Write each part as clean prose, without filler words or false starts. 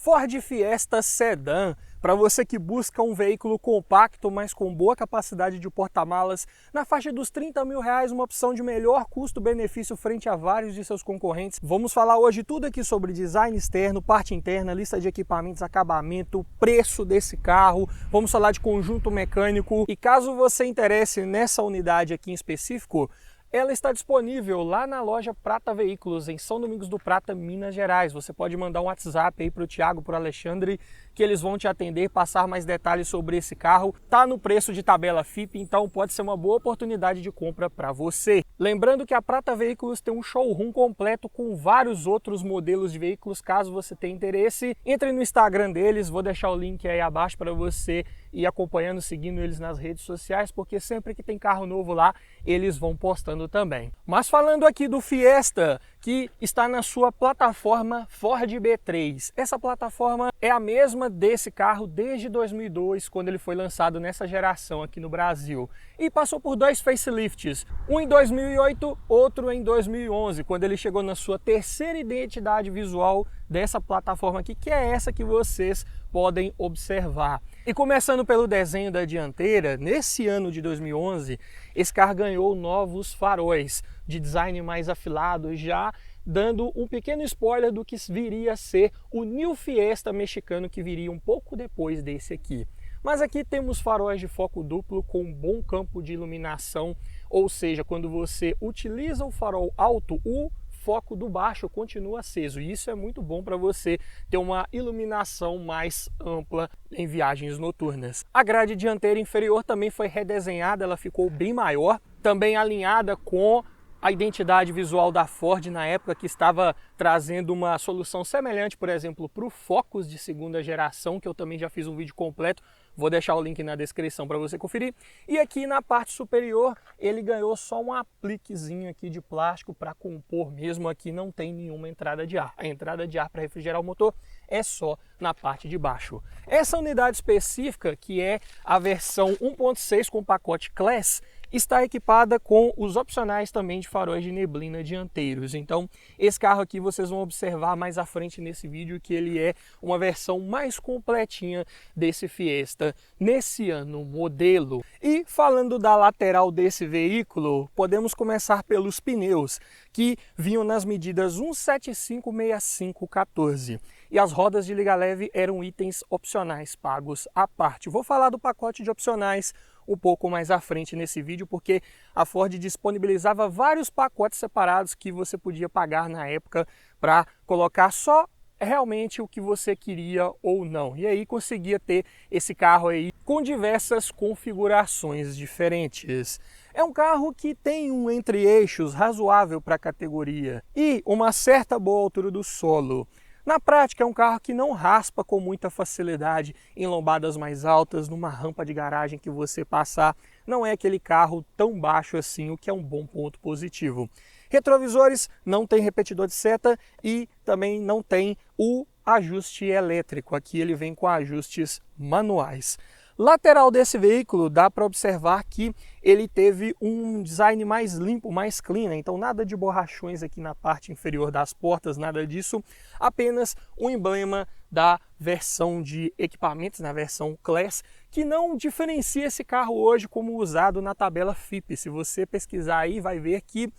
Ford Fiesta Sedan, para você que busca um veículo compacto, mas com boa capacidade de porta-malas, na faixa dos R$30 mil, uma opção de melhor custo-benefício frente a vários de seus concorrentes. Vamos falar hoje tudo aqui sobre design externo, parte interna, lista de equipamentos, acabamento, preço desse carro, vamos falar de conjunto mecânico e caso você interesse nessa unidade aqui em específico, ela está disponível lá na loja Prata Veículos, em São Domingos do Prata, Minas Gerais. Você pode mandar um WhatsApp aí para o Thiago, para o Alexandre, que eles vão te atender, passar mais detalhes sobre esse carro. Tá no preço de tabela FIP, então pode ser uma boa oportunidade de compra para você. Lembrando que a Prata Veículos tem um showroom completo com vários outros modelos de veículos. Caso você tenha interesse, entre no Instagram deles, vou deixar o link aí abaixo para você ir acompanhando, seguindo eles nas redes sociais, porque sempre que tem carro novo lá, eles vão postando também. Mas falando aqui do Fiesta, que está na sua plataforma Ford B3. Essa plataforma é a mesma desse carro desde 2002, quando ele foi lançado nessa geração aqui no Brasil. E passou por dois facelifts, um em 2008, outro em 2011, quando ele chegou na sua terceira identidade visual dessa plataforma aqui, que é essa que vocês podem observar. E começando pelo desenho da dianteira, nesse ano de 2011, esse carro ganhou novos faróis de design mais afilado, já dando um pequeno spoiler do que viria a ser o New Fiesta mexicano, que viria um pouco depois desse aqui. Mas aqui temos faróis de foco duplo com um bom campo de iluminação, ou seja, quando você utiliza o farol alto, o foco do baixo continua aceso, e isso é muito bom para você ter uma iluminação mais ampla em viagens noturnas. A grade dianteira inferior também foi redesenhada, ela ficou bem maior, também alinhada com a identidade visual da Ford na época, que estava trazendo uma solução semelhante, por exemplo, para o Focus de segunda geração, que eu também já fiz um vídeo completo, vou deixar o link na descrição para você conferir. E aqui na parte superior ele ganhou só um apliquezinho aqui de plástico para compor mesmo, aqui não tem nenhuma entrada de ar. A entrada de ar para refrigerar o motor é só na parte de baixo. Essa unidade específica, que é a versão 1.6 com pacote Class, está equipada com os opcionais também de faróis de neblina dianteiros. Então esse carro aqui vocês vão observar mais à frente nesse vídeo que ele é uma versão mais completinha desse Fiesta nesse ano modelo. E falando da lateral desse veículo, podemos começar pelos pneus, que vinham nas medidas 175/65/14. E as rodas de liga leve eram itens opcionais pagos à parte. Vou falar do pacote de opcionais um pouco mais à frente nesse vídeo, porque a Ford disponibilizava vários pacotes separados que você podia pagar na época para colocar só realmente o que você queria ou não. E aí conseguia ter esse carro aí com diversas configurações diferentes. É um carro que tem um entre-eixos razoável para a categoria e uma certa boa altura do solo. Na prática, é um carro que não raspa com muita facilidade em lombadas mais altas, numa rampa de garagem que você passar. Não é aquele carro tão baixo assim, o que é um bom ponto positivo. Retrovisores, não tem repetidor de seta e também não tem o ajuste elétrico. Aqui ele vem com ajustes manuais. Lateral desse veículo, dá para observar que ele teve um design mais limpo, mais clean, né? Então nada de borrachões aqui na parte inferior das portas, nada disso, apenas o emblema da versão de equipamentos, na versão Class, que não diferencia esse carro hoje como usado na tabela FIP. Se você pesquisar aí, vai ver que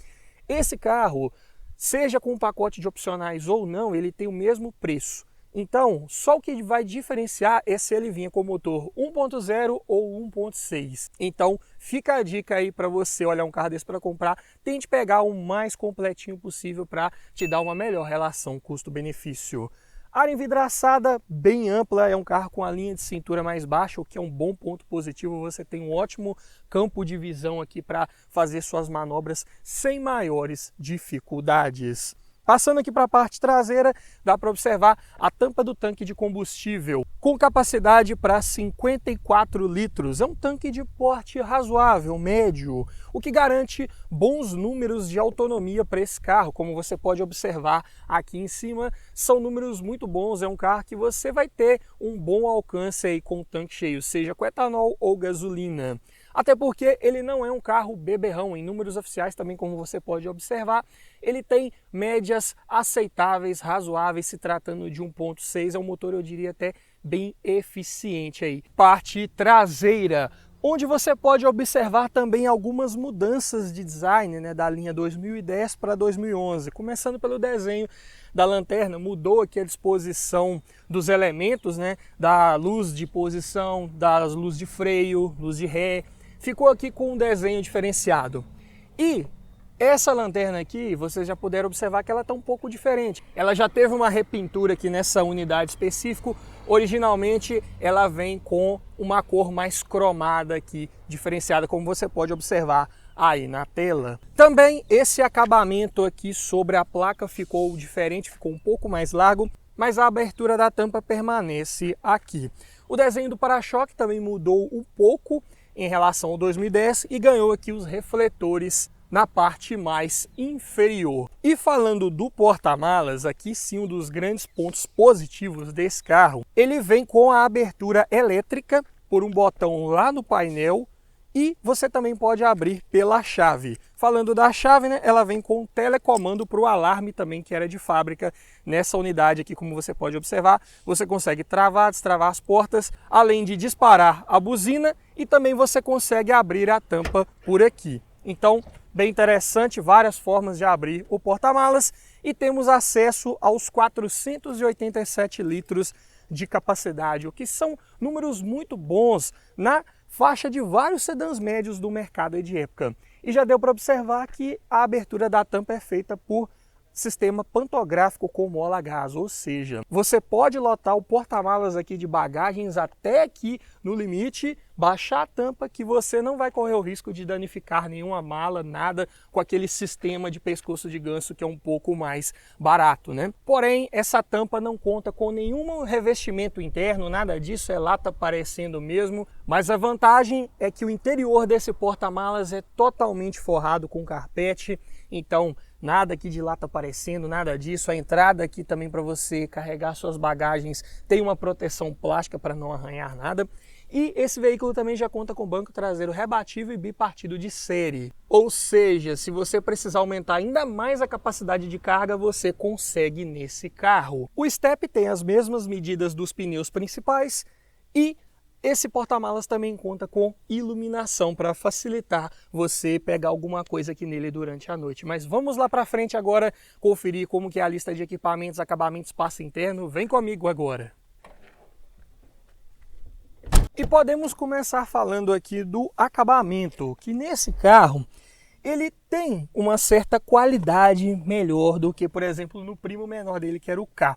esse carro, seja com um pacote de opcionais ou não, ele tem o mesmo preço. Então, só o que vai diferenciar é se ele vinha com motor 1.0 ou 1.6. Então, fica a dica aí para você olhar um carro desse para comprar. Tente pegar o mais completinho possível para te dar uma melhor relação custo-benefício. Área envidraçada bem ampla, é um carro com a linha de cintura mais baixa, o que é um bom ponto positivo. Você tem um ótimo campo de visão aqui para fazer suas manobras sem maiores dificuldades. Passando aqui para a parte traseira, dá para observar a tampa do tanque de combustível, com capacidade para 54 litros. É um tanque de porte razoável, médio, o que garante bons números de autonomia para esse carro. Como você pode observar aqui em cima, são números muito bons. É um carro que você vai ter um bom alcance aí com o tanque cheio, seja com etanol ou gasolina. Até porque ele não é um carro beberrão. Em números oficiais também, como você pode observar, ele tem médias aceitáveis, razoáveis, se tratando de 1.6. É um motor, eu diria, até bem eficiente aí. Parte traseira, onde você pode observar também algumas mudanças de design, né, da linha 2010 para 2011. Começando pelo desenho da lanterna, mudou aqui a disposição dos elementos, né, da luz de posição, das luzes de freio, luz de ré, ficou aqui com um desenho diferenciado. E essa lanterna aqui, vocês já puderam observar que ela está um pouco diferente. Ela já teve uma repintura aqui nessa unidade específica. Originalmente ela vem com uma cor mais cromada aqui, diferenciada, como você pode observar aí na tela. Também esse acabamento aqui sobre a placa ficou diferente, ficou um pouco mais largo, mas a abertura da tampa permanece aqui. O desenho do para-choque também mudou um pouco em relação ao 2010 e ganhou aqui os refletores na parte mais inferior. E falando do porta-malas, aqui sim um dos grandes pontos positivos desse carro, ele vem com a abertura elétrica por um botão lá no painel e você também pode abrir pela chave. Falando da chave, né, ela vem com um telecomando para o alarme também, que era de fábrica nessa unidade aqui, como você pode observar. Você consegue travar, destravar as portas, além de disparar a buzina, e também você consegue abrir a tampa por aqui. Então, bem interessante, várias formas de abrir o porta-malas, e temos acesso aos 487 litros de capacidade, o que são números muito bons na faixa de vários sedãs médios do mercado de época. E já deu para observar que a abertura da tampa é feita por sistema pantográfico com mola a gás, ou seja, você pode lotar o porta-malas aqui de bagagens até aqui no limite, baixar a tampa que você não vai correr o risco de danificar nenhuma mala, nada, com aquele sistema de pescoço de ganso que é um pouco mais barato, né? Porém, essa tampa não conta com nenhum revestimento interno, nada disso, é lata aparecendo mesmo, mas a vantagem é que o interior desse porta-malas é totalmente forrado com carpete, então nada aqui de lata aparecendo, nada disso. A entrada aqui também para você carregar suas bagagens tem uma proteção plástica para não arranhar nada. E esse veículo também já conta com banco traseiro rebatível e bipartido de série. Ou seja, se você precisar aumentar ainda mais a capacidade de carga, você consegue nesse carro. O step tem as mesmas medidas dos pneus principais e esse porta-malas também conta com iluminação para facilitar você pegar alguma coisa aqui nele durante a noite. Mas vamos lá para frente agora conferir como que é a lista de equipamentos, acabamentos, espaço interno. Vem comigo agora. E podemos começar falando aqui do acabamento, que nesse carro ele tem uma certa qualidade melhor do que, por exemplo, no primo menor dele, que era o K.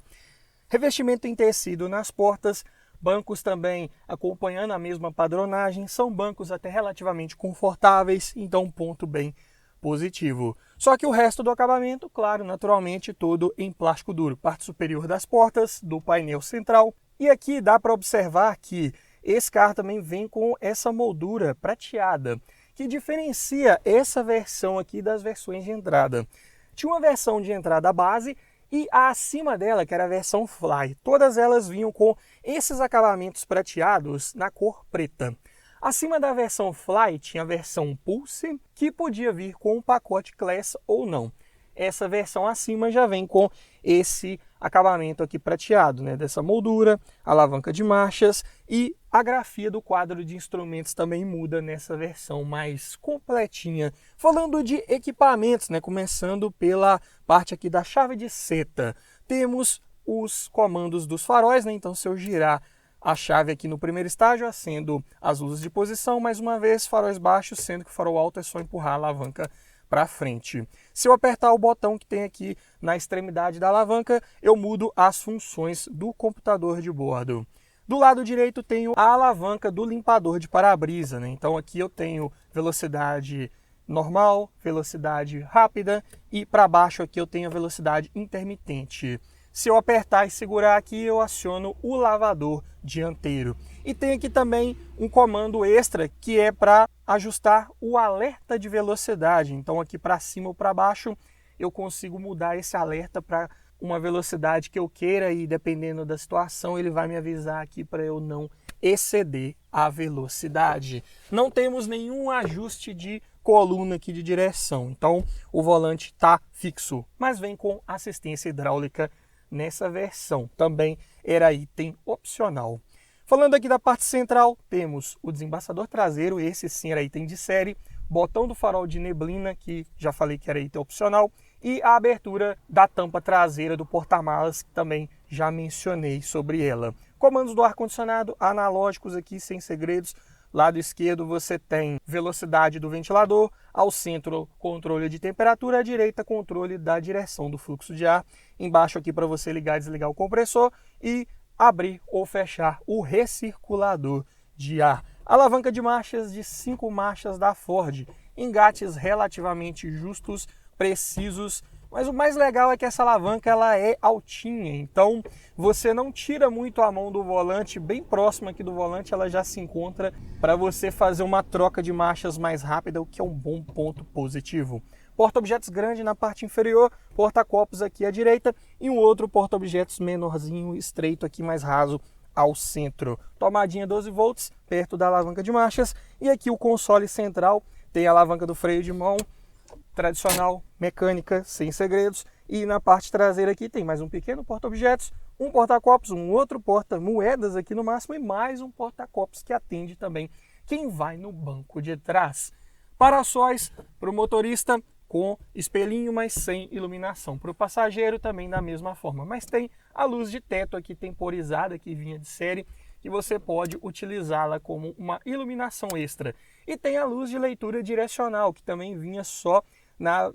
Revestimento em tecido nas portas, bancos também acompanhando a mesma padronagem, são bancos até relativamente confortáveis, então um ponto bem positivo. Só que o resto do acabamento, claro, naturalmente todo em plástico duro, parte superior das portas, do painel central. E aqui dá para observar que esse carro também vem com essa moldura prateada, que diferencia essa versão aqui das versões de entrada. Tinha uma versão de entrada base e acima dela, que era a versão Fly, todas elas vinham com esses acabamentos prateados na cor preta. Acima da versão Fly tinha a versão Pulse, que podia vir com um pacote Class ou não. Essa versão acima já vem com esse acabamento aqui prateado, né? Dessa moldura, alavanca de marchas, e a grafia do quadro de instrumentos também muda nessa versão mais completinha. Falando de equipamentos, né? Começando pela parte aqui da chave de seta, temos os comandos dos faróis, né? Então, se eu girar a chave aqui no primeiro estágio, acendo as luzes de posição, mais uma vez faróis baixos, sendo que o farol alto é só empurrar a alavanca para frente. Se eu apertar o botão que tem aqui na extremidade da alavanca, eu mudo as funções do computador de bordo. Do lado direito tenho a alavanca do limpador de para-brisa, né? Então aqui eu tenho velocidade normal, velocidade rápida, e para baixo aqui eu tenho a velocidade intermitente. Se eu apertar e segurar aqui, eu aciono o lavador dianteiro. E tem aqui também um comando extra que é para ajustar o alerta de velocidade. Então aqui para cima ou para baixo eu consigo mudar esse alerta para uma velocidade que eu queira e dependendo da situação ele vai me avisar aqui para eu não exceder a velocidade. Não temos nenhum ajuste de coluna aqui de direção, então o volante está fixo, mas vem com assistência hidráulica nessa versão, também era item opcional. Falando aqui da parte central, temos o desembaçador traseiro, esse sim era item de série, botão do farol de neblina, que já falei que era item opcional, e a abertura da tampa traseira do porta-malas, que também já mencionei sobre ela. Comandos do ar-condicionado analógicos aqui, sem segredos. Lado esquerdo você tem velocidade do ventilador, ao centro controle de temperatura, à direita controle da direção do fluxo de ar. Embaixo aqui para você ligar e desligar o compressor e abrir ou fechar o recirculador de ar. Alavanca de marchas de 5 marchas da Ford, engates relativamente justos, precisos, mas o mais legal é que essa alavanca ela é altinha, então você não tira muito a mão do volante, bem próximo aqui do volante ela já se encontra para você fazer uma troca de marchas mais rápida, o que é um bom ponto positivo. Porta-objetos grande na parte inferior, porta-copos aqui à direita e um outro porta-objetos menorzinho, estreito aqui mais raso ao centro. Tomadinha 12 volts perto da alavanca de marchas e aqui o console central tem a alavanca do freio de mão, tradicional, mecânica, sem segredos. E na parte traseira aqui tem mais um pequeno porta-objetos, um porta-copos, um outro porta-moedas aqui no máximo e mais um porta-copos que atende também quem vai no banco de trás. Para-sóis para o motorista com espelhinho, mas sem iluminação. Para o passageiro também da mesma forma, mas tem a luz de teto aqui temporizada que vinha de série, que você pode utilizá-la como uma iluminação extra. E tem a luz de leitura direcional, que também vinha só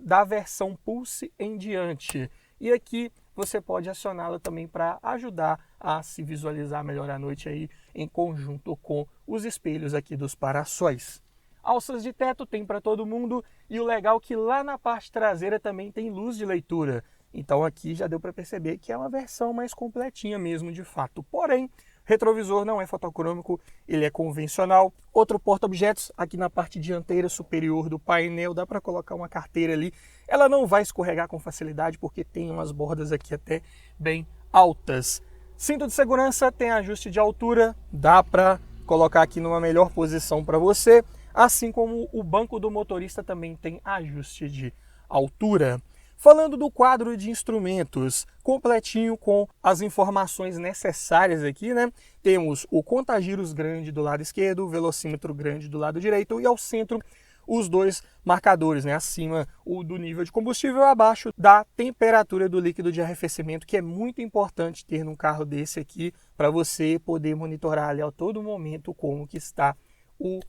da versão Pulse em diante. E aqui você pode acioná-la também para ajudar a se visualizar melhor à noite aí, em conjunto com os espelhos aqui dos para-sóis. Alças de teto tem para todo mundo e o legal é que lá na parte traseira também tem luz de leitura. Então aqui já deu para perceber que é uma versão mais completinha mesmo de fato. Porém, retrovisor não é fotocrômico, ele é convencional. Outro porta-objetos aqui na parte dianteira superior do painel, dá para colocar uma carteira ali. Ela não vai escorregar com facilidade porque tem umas bordas aqui até bem altas. Cinto de segurança tem ajuste de altura, dá para colocar aqui numa melhor posição para você. Assim como o banco do motorista também tem ajuste de altura. Falando do quadro de instrumentos, completinho com as informações necessárias aqui, né? Temos o contagiros grande do lado esquerdo, o velocímetro grande do lado direito e ao centro os dois marcadores, né? Acima o do nível de combustível, abaixo da temperatura do líquido de arrefecimento, que é muito importante ter num carro desse aqui para você poder monitorar ali a todo momento como que está o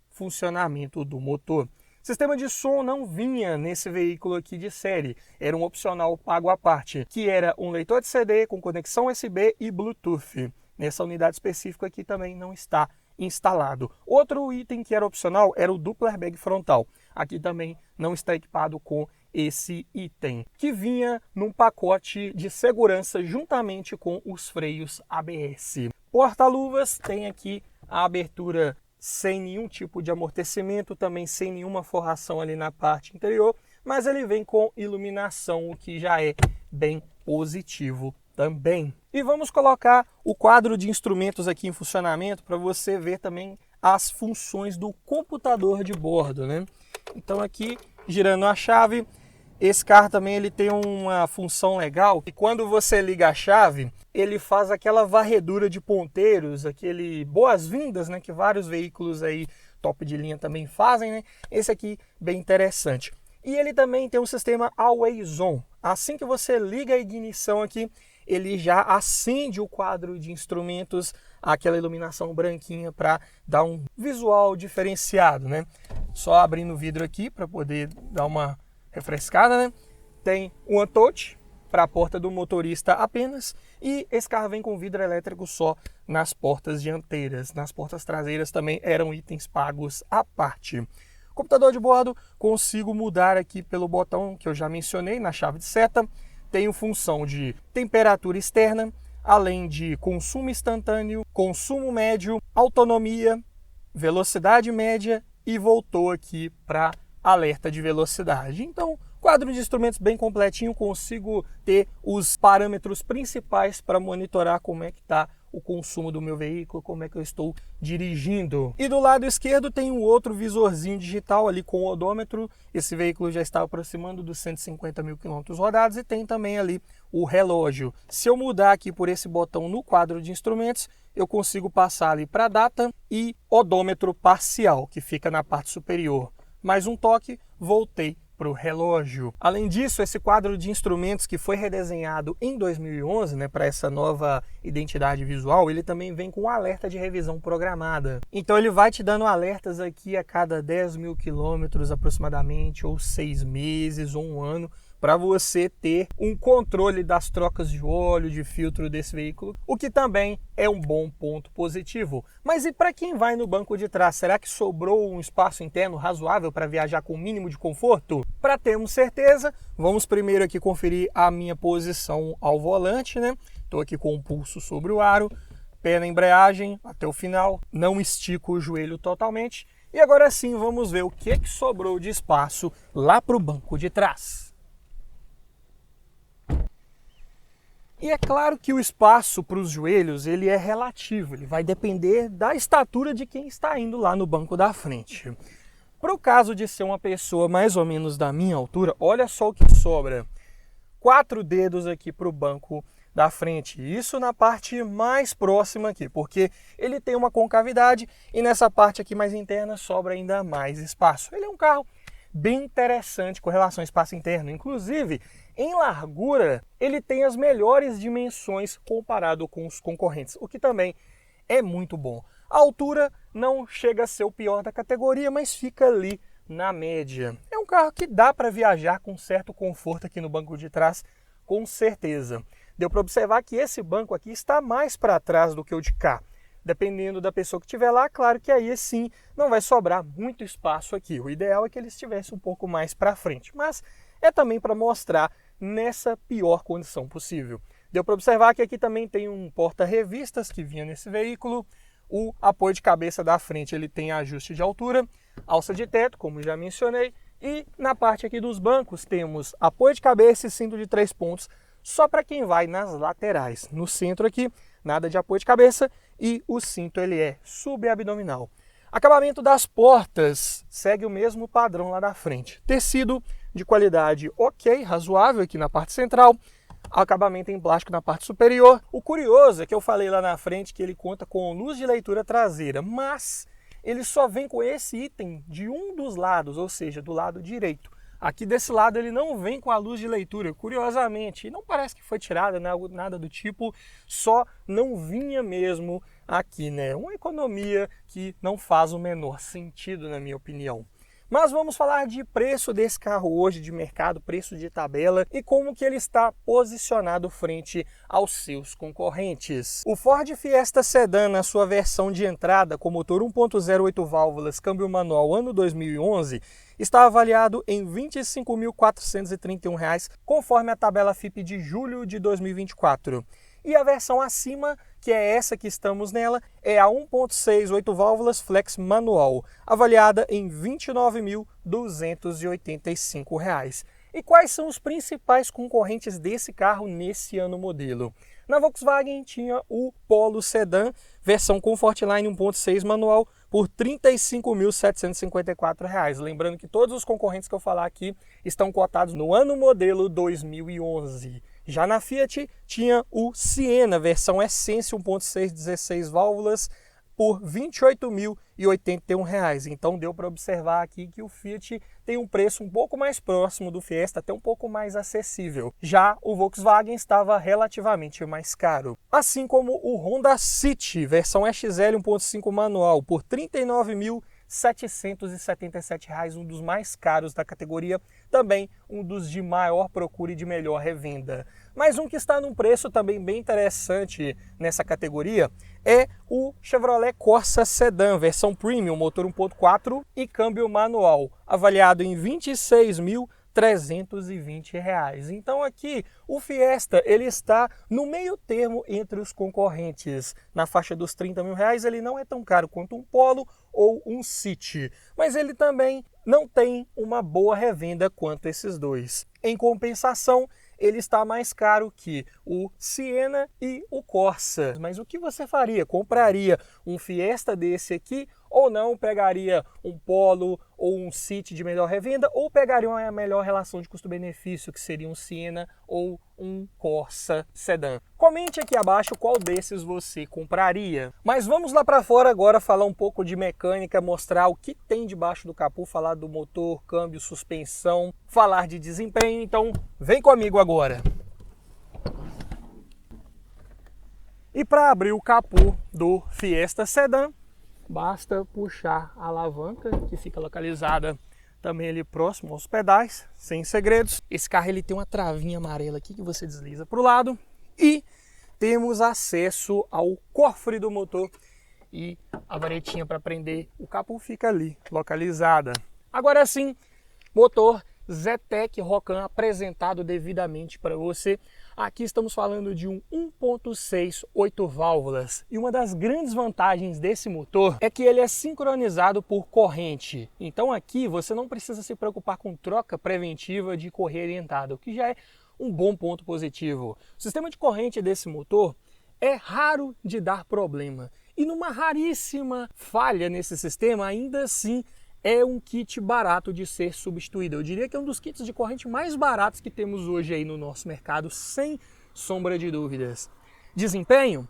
funcionamento do motor. Sistema de som não vinha nesse veículo aqui de série, era um opcional pago à parte, que era um leitor de CD com conexão USB e Bluetooth. Nessa unidade específica aqui também não está instalado. Outro item que era opcional era o duplo airbag frontal. Aqui também não está equipado com esse item, que vinha num pacote de segurança juntamente com os freios ABS. Porta-luvas tem aqui a abertura sem nenhum tipo de amortecimento, também sem nenhuma forração ali na parte interior, mas ele vem com iluminação, o que já é bem positivo também. E vamos colocar o quadro de instrumentos aqui em funcionamento para você ver também as funções do computador de bordo, né? Então aqui, girando a chave, esse carro também ele tem uma função legal, que quando você liga a chave, ele faz aquela varredura de ponteiros, aquele boas-vindas, né, que vários veículos aí top de linha também fazem, né? Esse aqui bem interessante. E ele também tem um sistema Always On. Assim que você liga a ignição aqui, ele já acende o quadro de instrumentos, aquela iluminação branquinha para dar um visual diferenciado, né? Só abrindo o vidro aqui para poder dar uma refrescada, né? Tem um Untouch para a porta do motorista apenas, e esse carro vem com vidro elétrico só nas portas dianteiras. Nas portas traseiras também eram itens pagos à parte. Computador de bordo, consigo mudar aqui pelo botão que eu já mencionei na chave de seta. Tenho função de temperatura externa, além de consumo instantâneo, consumo médio, autonomia, velocidade média e voltou aqui para alerta de velocidade. Então, Quadro de instrumentos bem completinho, consigo ter os parâmetros principais para monitorar como é que está o consumo do meu veículo, como é que eu estou dirigindo. E do lado esquerdo tem um outro visorzinho digital ali com o odômetro. Esse veículo já está aproximando dos 150 mil quilômetros rodados e tem também ali o relógio. Se eu mudar aqui por esse botão no quadro de instrumentos, eu consigo passar ali para data e odômetro parcial, que fica na parte superior. Mais um toque, voltei para o relógio. Além disso, esse quadro de instrumentos que foi redesenhado em 2011, para essa nova identidade visual, ele também vem com um alerta de revisão programada. Então ele vai te dando alertas aqui a cada 10 mil quilômetros aproximadamente, ou 6 meses, ou um ano, para você ter um controle das trocas de óleo, de filtro desse veículo, o que também é um bom ponto positivo. Mas e para quem vai no banco de trás? Será que sobrou um espaço interno razoável para viajar com o mínimo de conforto? Para termos certeza, vamos primeiro aqui conferir a minha posição ao volante, Estou aqui com o pulso sobre o aro, pé na embreagem até o final, não estico o joelho totalmente. E agora sim, vamos ver o que sobrou de espaço lá para o banco de trás. E é claro que o espaço para os joelhos ele é relativo, ele vai depender da estatura de quem está indo lá no banco da frente. Para o caso de ser uma pessoa mais ou menos da minha altura, olha só o que sobra. 4 dedos aqui para o banco da frente, isso na parte mais próxima aqui, porque ele tem uma concavidade e nessa parte aqui mais interna sobra ainda mais espaço. Ele é um carro bem interessante com relação ao espaço interno, inclusive em largura ele tem as melhores dimensões comparado com os concorrentes, o que também é muito bom. A altura não chega a ser o pior da categoria, mas fica ali na média. É um carro que dá para viajar com certo conforto aqui no banco de trás, com certeza. Deu para observar que esse banco aqui está mais para trás do que o de cá. Dependendo da pessoa que estiver lá, claro que aí sim não vai sobrar muito espaço aqui. O ideal é que ele estivesse um pouco mais para frente, mas é também para mostrar nessa pior condição possível. Deu para observar que aqui também tem um porta-revistas que vinha nesse veículo, o apoio de cabeça da frente ele tem ajuste de altura, alça de teto, como já mencionei, e na parte aqui dos bancos temos apoio de cabeça e cinto de 3 pontos, só para quem vai nas laterais. No centro aqui, nada de apoio de cabeça e o cinto ele é subabdominal. Acabamento das portas segue o mesmo padrão lá da frente. Tecido de qualidade ok, razoável aqui na parte central. Acabamento em plástico na parte superior. O curioso é que eu falei lá na frente que ele conta com luz de leitura traseira, mas ele só vem com esse item de um dos lados, ou seja, do lado direito. Aqui desse lado ele não vem com a luz de leitura, curiosamente, e não parece que foi tirada, nada do tipo, só não vinha mesmo aqui, Uma economia que não faz o menor sentido, na minha opinião. Mas vamos falar de preço desse carro hoje, de mercado, preço de tabela e como que ele está posicionado frente aos seus concorrentes. O Ford Fiesta Sedan, na sua versão de entrada com motor 1.0 8 válvulas, câmbio manual ano 2011, está avaliado em R$ 25.431, conforme a tabela FIPE de julho de 2024. E a versão acima, que é essa que estamos nela, é a 1.6 8 válvulas flex manual, avaliada em R$ 29.285. E quais são os principais concorrentes desse carro nesse ano modelo? Na Volkswagen tinha o Polo Sedan, versão Comfortline 1.6 manual, por R$ 35.754. Lembrando que todos os concorrentes que eu falar aqui estão cotados no ano modelo 2011. Já na Fiat tinha o Siena, versão Essência 1.6 16 válvulas, por R$ 28.081. Então deu para observar aqui que o Fiat tem um preço um pouco mais próximo do Fiesta, até um pouco mais acessível. Já o Volkswagen estava relativamente mais caro. Assim como o Honda City, versão XL 1.5 manual, por R$ 39.777, um dos mais caros da categoria, também um dos de maior procura e de melhor revenda. Mas um que está num preço também bem interessante nessa categoria é o Chevrolet Corsa Sedan, versão Premium, motor 1.4 e câmbio manual, avaliado em R$ 26.300. R$ 320. Então aqui o Fiesta ele está no meio termo entre os concorrentes. Na faixa dos R$ 30.000 ele não é tão caro quanto um Polo ou um City, mas ele também não tem uma boa revenda quanto esses dois. Em compensação, ele está mais caro que o Siena e o Corsa. Mas o que você faria? Compraria um Fiesta desse aqui ou não? Pegaria um Polo ou um City de melhor revenda ou pegaria uma melhor relação de custo-benefício, que seria um Siena ou um Corsa sedã? Comente aqui abaixo qual desses você compraria. Mas vamos lá para fora agora falar um pouco de mecânica, mostrar o que tem debaixo do capô, falar do motor, câmbio, suspensão, falar de desempenho. Então vem comigo agora. E para abrir o capô do Fiesta Sedã, basta puxar a alavanca, que fica localizada também ali próximo aos pedais, sem segredos. Esse carro ele tem uma travinha amarela aqui que você desliza para o lado e temos acesso ao cofre do motor e a varetinha para prender o capô fica ali localizada. Agora sim, motor Zetec Rocan apresentado devidamente para você. Aqui estamos falando de um 1.6 8 válvulas e uma das grandes vantagens desse motor é que ele é sincronizado por corrente. Então aqui você não precisa se preocupar com troca preventiva de correia orientada, o que já é um bom ponto positivo. O sistema de corrente desse motor é raro de dar problema e numa raríssima falha nesse sistema ainda assim é um kit barato de ser substituído. Eu diria que é um dos kits de corrente mais baratos que temos hoje aí no nosso mercado, sem sombra de dúvidas. Desempenho?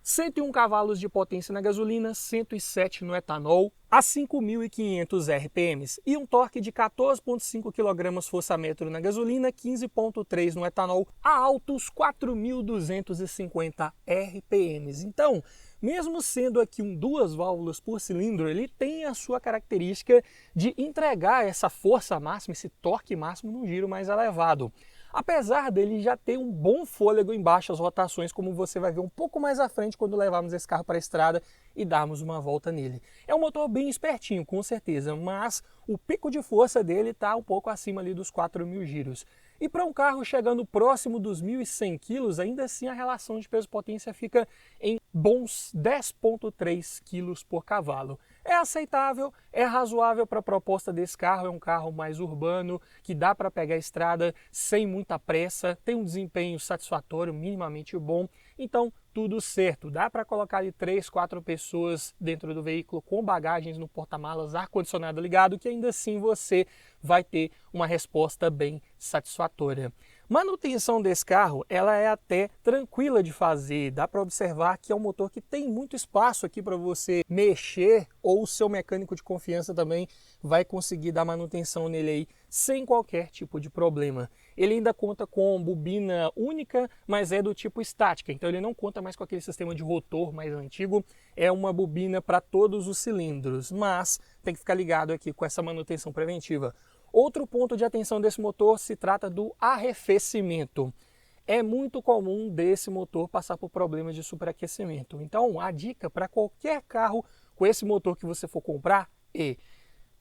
101 cavalos de potência na gasolina, 107 no etanol, a 5.500 RPMs e um torque de 14,5 kgfm na gasolina, 15,3 no etanol, a altos 4.250 RPMs. Então, mesmo sendo aqui um 2 válvulas por cilindro, ele tem a sua característica de entregar essa força máxima, esse torque máximo num giro mais elevado. Apesar dele já ter um bom fôlego em baixas rotações, como você vai ver um pouco mais à frente quando levarmos esse carro para a estrada e darmos uma volta nele. É um motor bem espertinho, com certeza, mas o pico de força dele está um pouco acima ali dos 4.000 giros. E para um carro chegando próximo dos 1.100 kg, ainda assim a relação de peso-potência fica em bons 10,3 kg por cavalo. É aceitável, é razoável para a proposta desse carro, é um carro mais urbano, que dá para pegar a estrada sem muita pressa, tem um desempenho satisfatório, minimamente bom, então tudo certo. Dá para colocar ali 3, 4 pessoas dentro do veículo com bagagens no porta-malas, ar-condicionado ligado, que ainda assim você vai ter uma resposta bem satisfatória. Manutenção desse carro, ela é até tranquila de fazer, dá para observar que é um motor que tem muito espaço aqui para você mexer, ou o seu mecânico de confiança também vai conseguir dar manutenção nele aí sem qualquer tipo de problema. Ele ainda conta com bobina única, mas é do tipo estática, então ele não conta mais com aquele sistema de rotor mais antigo, é uma bobina para todos os cilindros, mas tem que ficar ligado aqui com essa manutenção preventiva. Outro ponto de atenção desse motor se trata do arrefecimento. É muito comum desse motor passar por problemas de superaquecimento. Então, a dica para qualquer carro com esse motor que você for comprar é: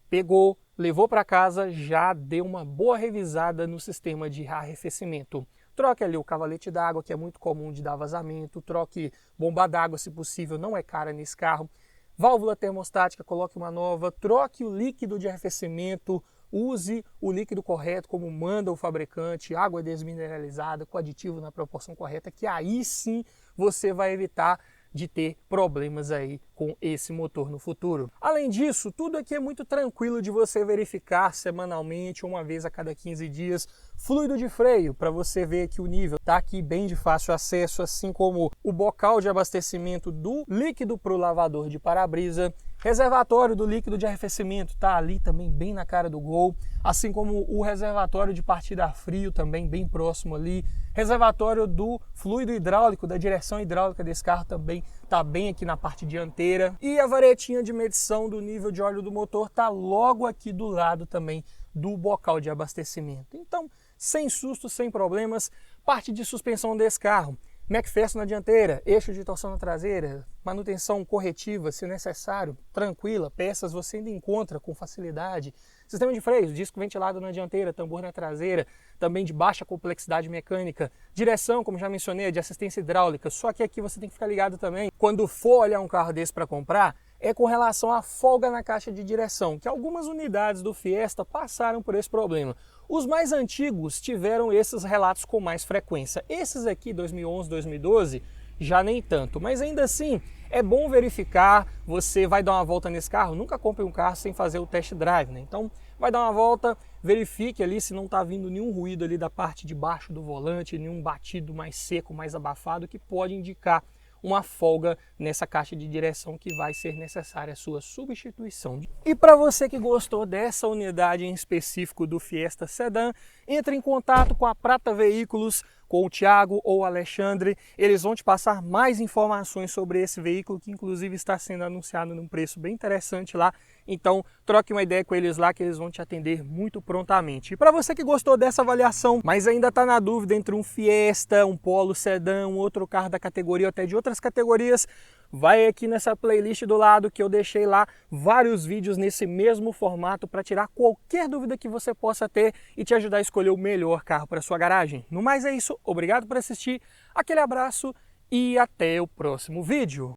pegou, levou para casa, já deu uma boa revisada no sistema de arrefecimento. Troque ali o cavalete d'água, que é muito comum de dar vazamento. Troque bomba d'água, se possível, não é cara nesse carro. Válvula termostática, coloque uma nova. Troque o líquido de arrefecimento. Use o líquido correto, como manda o fabricante, água desmineralizada, com aditivo na proporção correta, que aí sim você vai evitar de ter problemas aí com esse motor no futuro. Além disso, tudo aqui é muito tranquilo de você verificar semanalmente, uma vez a cada 15 dias. Fluido de freio, para você ver que o nível está aqui bem de fácil acesso, assim como o bocal de abastecimento do líquido para o lavador de para-brisa. Reservatório do líquido de arrefecimento está ali também bem na cara do gol, assim como o reservatório de partida a frio também bem próximo ali. Reservatório do fluido hidráulico, da direção hidráulica desse carro também está bem aqui na parte dianteira. E a varetinha de medição do nível de óleo do motor está logo aqui do lado também do bocal de abastecimento. Então, sem susto, sem problemas. Parte de suspensão desse carro. McPherson na dianteira, eixo de torção na traseira, manutenção corretiva, se necessário, tranquila, peças você ainda encontra com facilidade. Sistema de freios, disco ventilado na dianteira, tambor na traseira, também de baixa complexidade mecânica. Direção, como já mencionei, de assistência hidráulica, só que aqui você tem que ficar ligado também. Quando for olhar um carro desse para comprar, é com relação à folga na caixa de direção, que algumas unidades do Fiesta passaram por esse problema. Os mais antigos tiveram esses relatos com mais frequência. Esses aqui, 2011, 2012, já nem tanto. Mas ainda assim, é bom verificar. Você vai dar uma volta nesse carro, nunca compre um carro sem fazer o test drive, né? Então, vai dar uma volta, verifique ali se não está vindo nenhum ruído ali da parte de baixo do volante, nenhum batido mais seco, mais abafado, que pode indicar uma folga nessa caixa de direção que vai ser necessária a sua substituição. E para você que gostou dessa unidade em específico do Fiesta Sedan, entre em contato com a Prata Veículos, com o Thiago ou o Alexandre. Eles vão te passar mais informações sobre esse veículo, que inclusive está sendo anunciado num preço bem interessante lá. Então, troque uma ideia com eles lá que eles vão te atender muito prontamente. E para você que gostou dessa avaliação, mas ainda está na dúvida entre um Fiesta, um Polo Sedan, um outro carro da categoria ou até de outras categorias, vai aqui nessa playlist do lado que eu deixei lá vários vídeos nesse mesmo formato para tirar qualquer dúvida que você possa ter e te ajudar a escolher o melhor carro para sua garagem. No mais é isso, obrigado por assistir, aquele abraço e até o próximo vídeo.